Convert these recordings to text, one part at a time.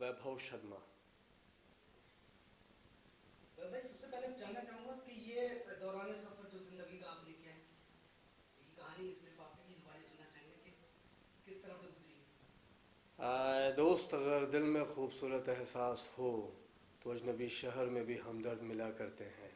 वैभव शर्मा। भाई सबसे पहले जानना चाहूंगा कि ये दौरान सफर जो जिंदगी का आपने किया है, ये कहानी सिर्फ आप ही की जुबानी सुनना चाहेंगे कि किस तरह से गुजरी है। दोस्त, अगर दिल में खूबसूरत एहसास हो तो अजनबी शहर में भी हमदर्द मिला करते हैं।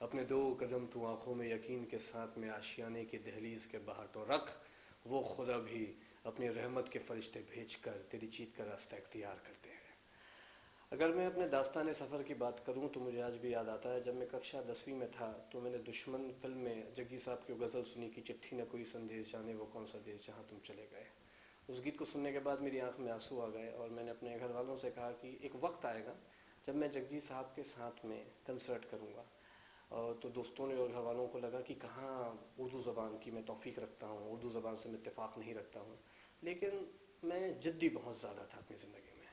अपने दो कदम तू आंखों में यकीन के साथ में आशियाने की दहलीज के बाहर तो रख, वो खुदा भी अपनी रहमत के फरिश्ते भेजकर तेरी जीत का रास्ता इख्तियार करते हैं। अगर मैं अपने दास्तान सफ़र की बात करूं तो मुझे आज भी याद आता है, जब मैं कक्षा 10वीं में था तो मैंने दुश्मन फिल्म में जग्गी साहब की गज़ल सुनी कि चिट्ठी न कोई संदेश जाने वो कौन सा देश जहां तुम चले गए। उस गीत को सुनने के बाद मेरी आंख में आंसू आ गए और मैंने अपने घर वालों से कहा कि एक वक्त आएगा जब मैं जगजीत साहब के साथ में कंसर्ट करूँगा। और तो दोस्तों ने और घर वालों को लगा कि कहाँ उर्दू ज़बान की मैं तौफ़ीक रखता हूँ, उर्दू ज़बान से मैं इत्तेफाक नहीं रखता हूँ। लेकिन मैं ज़िद्दी बहुत ज़्यादा था अपनी ज़िंदगी में।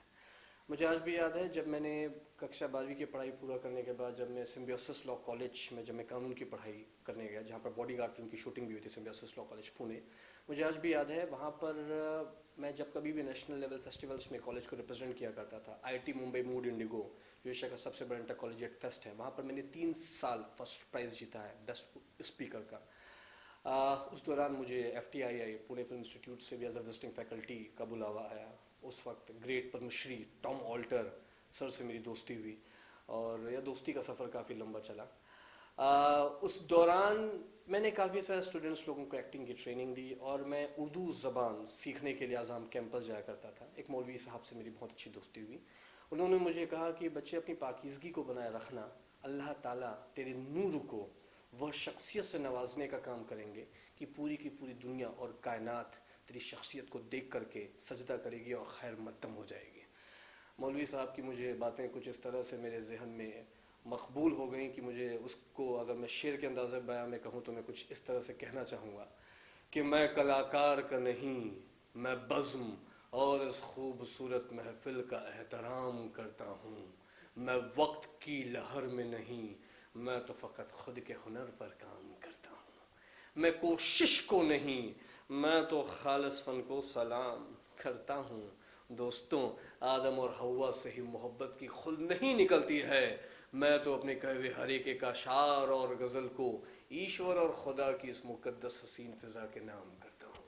मुझे आज भी याद है, जब मैंने कक्षा 12वीं की पढ़ाई पूरा करने के बाद जब मैं सिम्बियोसिस लॉ कॉलेज में जब मैं कानून की पढ़ाई करने गया, जहाँ पर बॉडीगार्ड फिल्म की शूटिंग भी हुई थी, सिम्बियोसिस लॉ कॉलेज पुणे। मुझे आज भी याद है, वहाँ पर मैं जब कभी भी नेशनल लेवल फेस्टिवल्स में कॉलेज को रिप्रेजेंट किया करता था, आईआईटी मुंबई मूड इंडिगो जो एशिया का सबसे बड़ा इंटर कॉलेजिएट फेस्ट है, वहाँ पर मैंने 3 साल फर्स्ट प्राइज़ जीता है बेस्ट स्पीकर का। उस दौरान मुझे FTII पुणे फिल्म इंस्टीट्यूट से भी एज अ विजिटिंग फैकल्टी का बुलावा आया। उस वक्त great Padmashri Tom Alter sir से मेरी दोस्ती हुई और यह दोस्ती का सफ़र काफ़ी लंबा चला। उस दौरान मैंने काफ़ी सारे स्टूडेंट्स लोगों को एक्टिंग की ट्रेनिंग दी और मैं उर्दू ज़बान सीखने के लिए आज़ाम कैंपस जाया करता था। एक मौलवी साहब से मेरी बहुत अच्छी दोस्ती हुई। उन्होंने मुझे कहा कि बच्चे अपनी पाकीज़गी को बनाए रखना, अल्लाह ताला तेरे नूर को वह शख्सियत से नवाजने का काम करेंगे कि पूरी की पूरी दुनिया और कायनात तेरी शख्सियत को देख करके सजदा करेगी और खैर मत्तम हो जाएगी। मौलवी साहब की मुझे बातें कुछ इस तरह से मेरे जहन में मकबूल हो गई कि मुझे उसको अगर मैं शेर के अंदाज़े बयां में कहूँ तो मैं कुछ इस तरह से कहना चाहूँगा कि मैं कलाकार का नहीं, मैं बज़्म और इस खूबसूरत महफिल का एहतराम करता हूँ। मैं वक्त की लहर में नहीं, मैं तो फ़कत खुद के हुनर पर काम करता हूँ। मैं कोशिश को नहीं, मैं तो खालिस फन को सलाम करता हूँ। दोस्तों, आदम और हवा से ही मोहब्बत की खुल नहीं निकलती है। मैं तो अपने कहे हर एक अशार और गज़ल को ईश्वर और खुदा की इस मुकद्दस हसीन फ़िज़ा के नाम करता हूँ।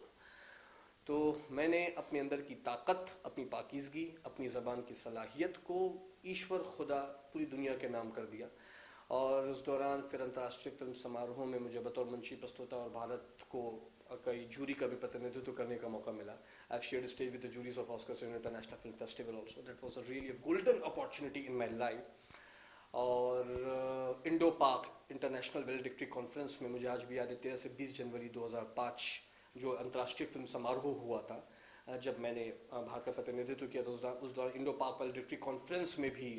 तो मैंने अपने अंदर की ताकत, अपनी पाकीज़गी, अपनी ज़बान की सलाहियत को ईश्वर खुदा पूरी दुनिया के नाम कर दिया। और उस दौरान फिर अंतर्राष्ट्रीय फिल्म समारोह में मुझे बतौर मंची प्रस्तोता और भारत को कई जूरी का भी प्रतिनिधित्व करने का मौका मिला। I have shared stage with the juries of Oscars international film festival also. That was a really golden opportunity in my life. और इंडो पाक इंटरनेशनल वेलेडिक्ट्री कॉन्फ्रेंस में मुझे आज भी याद है, 13 से 20 जनवरी 2005 जो अंतर्राष्ट्रीय फिल्म समारोह हुआ था, जब मैंने भारत का प्रतिनिधित्व किया तो उस दौरान इंडो पाक वेलेडिक्ट्री कॉन्फ्रेंस में भी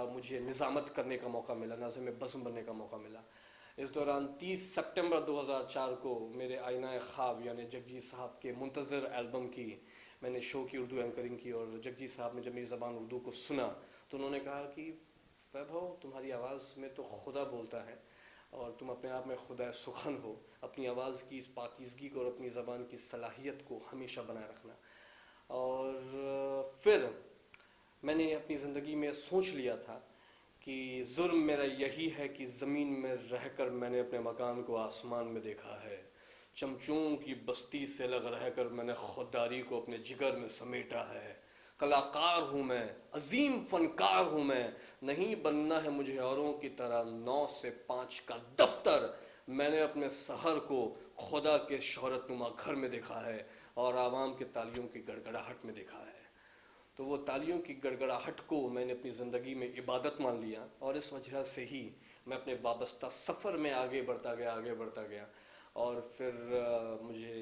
मुझे निज़ामत करने का मौका मिला, नाज़िम बज़्म बनने का मौका मिला। इस दौरान 30 सितंबर 2004 को मेरे आईना ख्वाब यानी जगजीत साहब के मुंतज़र एल्बम की मैंने शो की उर्दू एंकरिंग की। और जगजीत साहब ने जब मेरी ज़बान उर्दू को सुना तो उन्होंने कहा कि वैभव, तुम्हारी आवाज़ में तो खुदा बोलता है और तुम अपने आप में खुदा सुखन हो। अपनी आवाज़ की इस पाकीज़गी को और अपनी ज़बान की सलाहियत को हमेशा बनाए रखना। और फिर मैंने अपनी ज़िंदगी में सोच लिया था कि जुर्म मेरा यही है कि ज़मीन में रहकर मैंने अपने मकान को आसमान में देखा है। चमचों की बस्ती से लग रहकर मैंने खुददारी को अपने जिगर में समेटा है। कलाकार हूँ मैं, अजीम फनकार हूँ मैं, नहीं बनना है मुझे औरों की तरह 9 से 5 का दफ्तर। मैंने अपने शहर को खुदा के शोहरतनुमा घर में देखा है और आवाम के तालियों की गड़गड़ाहट में देखा है। तो वो तालियों की गड़गड़ाहट को मैंने अपनी ज़िंदगी में इबादत मान लिया और इस वजह से ही मैं अपने वाबस्ता सफ़र में आगे बढ़ता गया। और फिर मुझे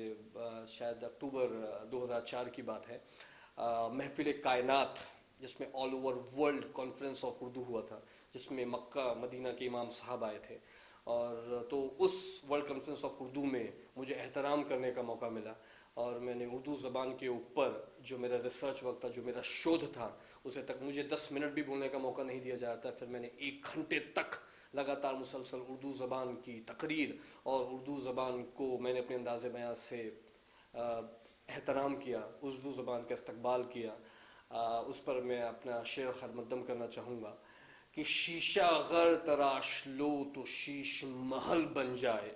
शायद अक्टूबर 2004 की बात है, महफिल कायनात जिसमें all over world conference of Urdu हुआ था, जिसमें मक्का मदीना के इमाम साहब आए थे। और तो उस वर्ल्ड कॉन्फ्रेंस ऑफ उर्दू में मुझे एहतराम करने का मौका मिला और मैंने उर्दू ज़बान के ऊपर जो मेरा रिसर्च वर्क था, जो मेरा शोध था, उसे तक मुझे 10 मिनट भी बोलने का मौका नहीं दिया जाता। फिर मैंने 1 घंटे तक लगातार मुसलसल उर्दू ज़बान की तकरीर और उर्दू ज़बान को मैंने अपने अंदाज़े बयां से एहतराम किया, उर्दू ज़बान का इस्तकबाल किया। उस पर मैं अपना शेर खैर मुक़द्दम करना चाहूँगा कि शीशा अगर तराश लो तो शीश महल बन जाए,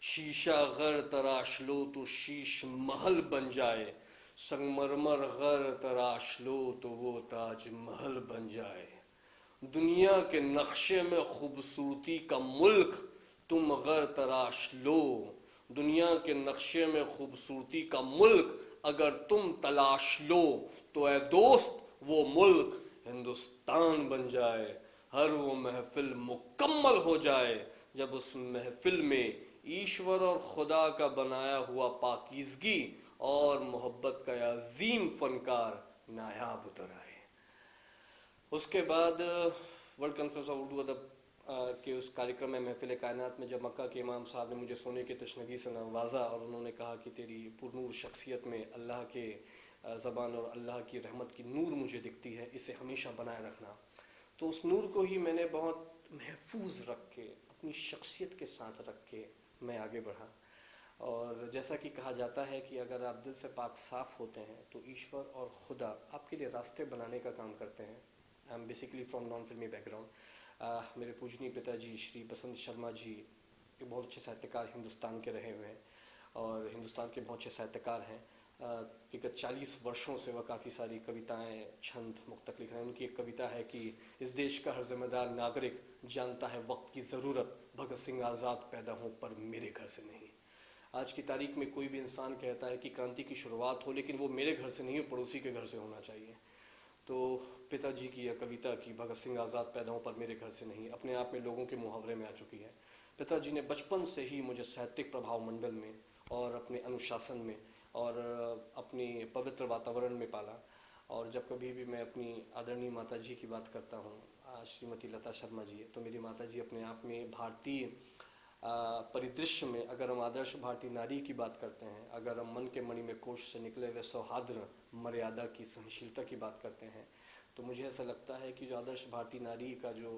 शीशा अगर तराश लो तो शीश महल बन जाए, संगमरमर अगर तराश लो तो वो ताज महल बन जाए। दुनिया के नक्शे में खूबसूरती का मुल्क तुम अगर तराश लो, दुनिया के नक्शे में खूबसूरती का मुल्क अगर तुम तलाश लो, तो ए दोस्त वो मुल्क हिंदुस्तान बन जाए। हर वो महफिल मुकम्मल हो जाए जब उस महफिल में ईश्वर और खुदा का बनाया हुआ पाकीज़गी और मोहब्बत का अजीम फनकार नायाब उतर आए। उसके बाद वर्ल्ड कॉन्फ्रेंस ऑफ उर्दू अदब के उस कार्यक्रम में महफिल कायनात में जब मक्का के इमाम साहब ने मुझे सोने की तशनगी से नवाजा और उन्होंने कहा कि तेरी पुरनूर शख्सियत में अल्लाह के ज़बान और अल्लाह की रहमत की नूर मुझे दिखती है, इसे हमेशा बनाए रखना। तो उस नूर को ही मैंने बहुत महफूज रख के, अपनी शख्सियत के साथ रख के मैं आगे बढ़ा। और जैसा कि कहा जाता है कि अगर आप दिल से पाक साफ़ होते हैं तो ईश्वर और खुदा आपके लिए रास्ते बनाने का काम करते हैं। I am basically from non फिल्मी बैकग्राउंड। मेरे पूजनीय पिताजी श्री बसंत शर्मा जी एक बहुत अच्छे साहित्यकार हिंदुस्तान के रहे हुए हैं और हिंदुस्तान के बहुत अच्छे साहित्यकार हैं। विगत 40 वर्षों से वह काफ़ी सारी कविताएं, छंद, मुक्तक लिख रहे हैं। उनकी एक कविता है कि इस देश का हर जिम्मेदार नागरिक जानता है वक्त की ज़रूरत, भगत सिंह आज़ाद पैदा हों पर मेरे घर से नहीं। आज की तारीख में कोई भी इंसान कहता है कि क्रांति की शुरुआत हो, लेकिन वो मेरे घर से नहीं हो, पड़ोसी के घर से होना चाहिए। तो पिताजी की यह कविता कि भगत सिंह आज़ाद पैदा हों पर मेरे घर से नहीं, अपने आप में लोगों के मुहावरे में आ चुकी है। पिताजी ने बचपन से ही मुझे साहित्यिक प्रभाव मंडल में और अपने अनुशासन में और अपनी पवित्र वातावरण में पाला। और जब कभी भी मैं अपनी आदरणीय माता जी की बात करता हूँ, श्रीमती लता शर्मा जी, तो मेरी माता जी अपने आप में भारतीय परिदृश्य में अगर हम आदर्श भारतीय नारी की बात करते हैं, अगर हम मन के मणि में कोश से निकले हुए सौहार्द, मर्यादा की, सहनशीलता की बात करते हैं, तो मुझे ऐसा लगता है कि जो आदर्श भारतीय नारी का जो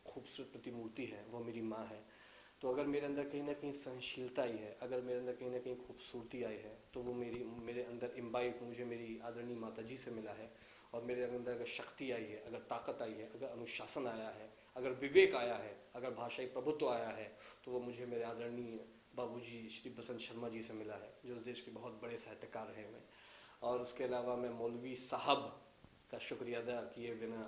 खूबसूरत प्रतिमूर्ति है वो मेरी माँ है। तो अगर मेरे अंदर कहीं ना कहीं सहनशीलता आई है, अगर मेरे अंदर कहीं ना कहीं खूबसूरती आई है, तो वो मेरे अंदर इम्बाइब मुझे मेरी आदरणीय माता जी से मिला है। और मेरे अंदर अगर शक्ति आई है, अगर ताकत आई है, अगर अनुशासन आया है, अगर विवेक आया है, अगर भाषाई प्रभुत्व आया है, तो वो मुझे मेरे आदरणीय बाबूजी श्री बसंत शर्मा जी से मिला है, जो उस देश के बहुत बड़े साहित्यकार रहे हुए। और उसके अलावा मैं मौलवी साहब का शुक्रिया अदा किए बिना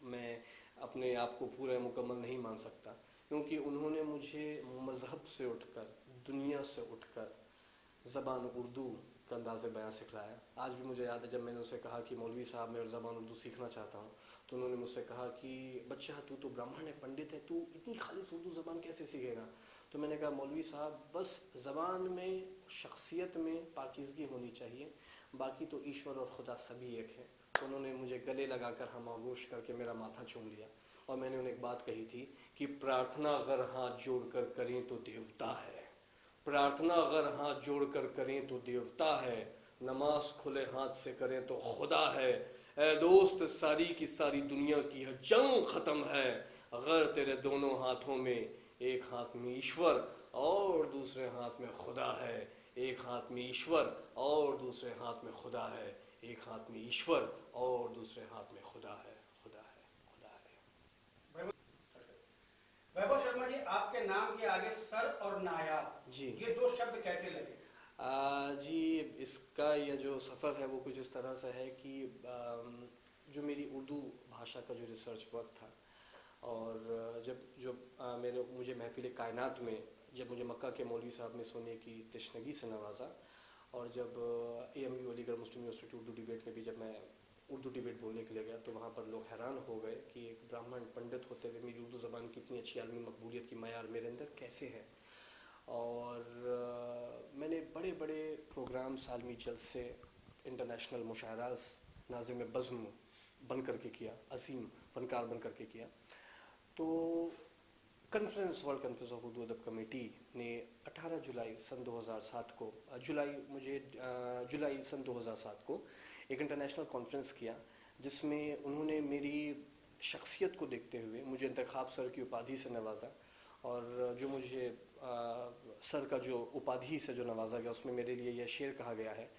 मैं अपने आप को पूरा मुकम्मल नहीं मान सकता, क्योंकि उन्होंने मुझे मज़हब से उठकर, दुनिया से उठकर ज़बान उर्दू का अंदाज़ बयां सिखलाया। आज भी मुझे याद है जब मैंने उनसे कहा कि मौलवी साहब मैं ज़बान उर्दू सीखना चाहता हूँ, तो उन्होंने मुझसे कहा कि बच्चा तू तो ब्राह्मण है, पंडित है, तू इतनी खालिस उर्दू ज़बान कैसे सीखेगा। तो मैंने कहा मौलवी साहब बस ज़बान में, शख्सियत में पाकीज़गी होनी चाहिए, बाकी तो ईश्वर और खुदा सभी एक है। तो उन्होंने मुझे गले लगाकर हम आगोश करके मेरा माथा चूम लिया और मैंने उन्हें एक बात कही थी कि प्रार्थना अगर हाथ जोड़कर करें तो देवता है, प्रार्थना अगर हाथ जोड़कर करें तो देवता है, नमाज खुले हाथ से करें तो खुदा है। ए दोस्त सारी की सारी दुनिया की यह जंग ख़त्म है अगर तेरे दोनों हाथों में, एक हाथ में ईश्वर और दूसरे हाथ में खुदा है, एक हाथ में ईश्वर और दूसरे हाथ में खुदा है, एक हाथ में ईश्वर और दूसरे हाथ में खुदा है, खुदा है, खुदा है। वैभव शर्मा जी, आपके नाम के आगे सर और नायाब जी, ये दो शब्द कैसे लगे? जी इसका यह जो सफ़र है वो कुछ इस तरह से है कि जो मेरी उर्दू भाषा का जो रिसर्च वर्क था, और जब मुझे महफिल कायनात में जब मुझे मक्का के मौलवी साहब ने सोने की तशनगी से नवाजा, और जब AMU अलीगढ़ मुस्लिम यूनिवर्सिटी उर्दू डिबेट में भी जब मैं उर्दू डिबेट बोलने के लिए गया, तो वहाँ पर लोग हैरान हो गए कि एक ब्राह्मण पंडित होते हुए मेरी उर्दू ज़बान की इतनी अच्छी आलमी मकबूलियत की मयार मेरे अंदर कैसे है। और मैंने बड़े बड़े प्रोग्राम्स, आलमी जलसे, इंटरनेशनल मुशायरास नाज़िम बज़्म बन करके किया, अजीम फ़नकार बन करके किया। तो वर्ल्ड कॉन्फ्रेंस ऑफ उर्दू अदब कमेटी ने 18 जुलाई सन 2007 को जुलाई सन 2007 को एक इंटरनेशनल कॉन्फ्रेंस किया, जिसमें उन्होंने मेरी शख्सियत को देखते हुए मुझे इंतखाब सर की उपाधि से नवाजा। और जो मुझे सर का जो उपाधि से जो नवाजा गया, उसमें मेरे लिए यह शेर कहा गया है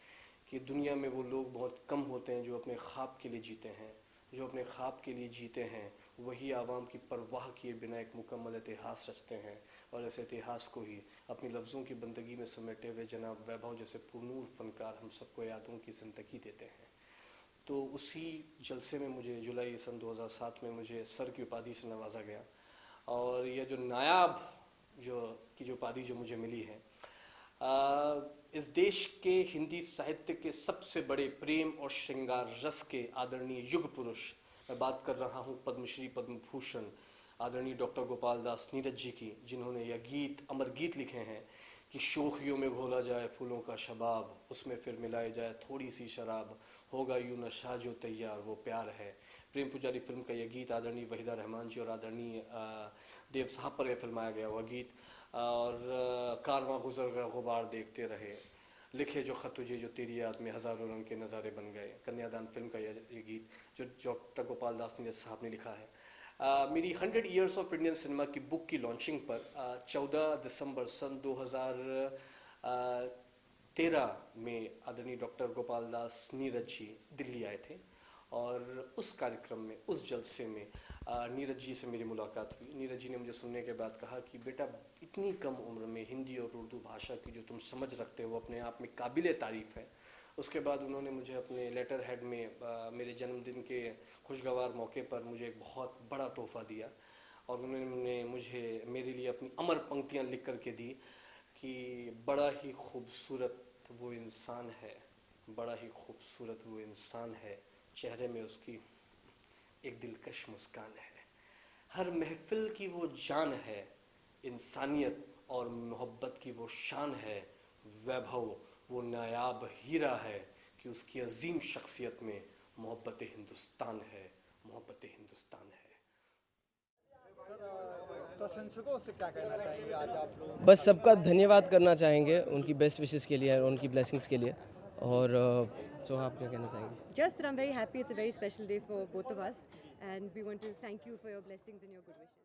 कि दुनिया में वो लोग बहुत कम होते हैं जो अपने ख्वाब के लिए जीते हैं। जो अपने ख्वाब के लिए जीते हैं वही आवाम की परवाह किए बिना एक मुकम्मल इतिहास रचते हैं, और इस इतिहास को ही अपनी लफ्ज़ों की बंदगी में समेटे हुए जनाब वैभव जैसे पुरनूर फनकार हम सबको यादों की ज़िंदगी देते हैं। तो उसी जलसे में मुझे जुलाई सन 2007 में मुझे सर की उपाधि से नवाजा गया, और यह जो नायाब जो उपाधि जो मुझे मिली है, इस देश के हिंदी साहित्य के सबसे बड़े प्रेम और श्रृंगार रस के आदरणीय युग पुरुष, मैं बात कर रहा हूँ पद्मश्री पद्म भूषण आदरणीय डॉक्टर गोपाल दास नीरज जी की, जिन्होंने यह गीत अमर गीत लिखे हैं कि शोखियों में घोला जाए फूलों का शबाब, उसमें फिर मिलाई जाए थोड़ी सी शराब, होगा यूं नशा जो तैयार वो प्यार है। प्रेम पुजारी फिल्म का यह गीत आदरणीय वहीदा रहमान जी और आदरणीय देव साहब पर यह फिल्माया गया वह गीत। और कारवां गुजर गया गुबार देखते रहे, लिखे जो ख़त तुझे जो तेरी याद में हज़ारों रंग के नज़ारे बन गए, कन्यादान फिल्म का ये गीत जो डॉक्टर गोपाल दास नीरज साहब ने लिखा है। मेरी 100 ईयर्स ऑफ इंडियन सिनेमा की बुक की लॉन्चिंग पर 14 दिसंबर सन 2013 में आदरणीय डॉक्टर गोपाल दास नीरज जी दिल्ली आए थे, और उस कार्यक्रम में, उस जलसे में नीरज जी से मेरी मुलाकात हुई। नीरज जी ने मुझे सुनने के बाद कहा कि बेटा, इतनी कम उम्र में हिंदी और उर्दू भाषा की जो तुम समझ रखते हो अपने आप में काबिल तारीफ़ है। उसके बाद उन्होंने मुझे अपने लेटर हेड में मेरे जन्मदिन के खुशगवार मौके पर मुझे एक बहुत बड़ा तोहफ़ा दिया, और उन्होंने मुझे मेरे लिए अपनी अमर पंक्तियाँ लिख करके दी कि बड़ा ही खूबसूरत वो इंसान है, बड़ा ही खूबसूरत वो इंसान है, चेहरे में उसकी एक दिलकश मुस्कान है, हर महफिल की वो जान है, इंसानियत और मोहब्बत की वो शान है, वैभव वो नायाब हीरा है कि उसकी अजीम शख्सियत में मोहब्बत हिंदुस्तान है, मोहब्बत हिंदुस्तान है। प्रशंसकों से क्या कहना चाहेंगे आज आप लोग? बस सबका धन्यवाद करना चाहेंगे उनकी बेस्ट विशेस के लिए और उनकी ब्लेसिंग्स के लिए। और सो आप क्या कहना चाहेंगे? Just that I'm very happy. It's a very special day for both of us, and we want to thank you for your blessings and your good wishes.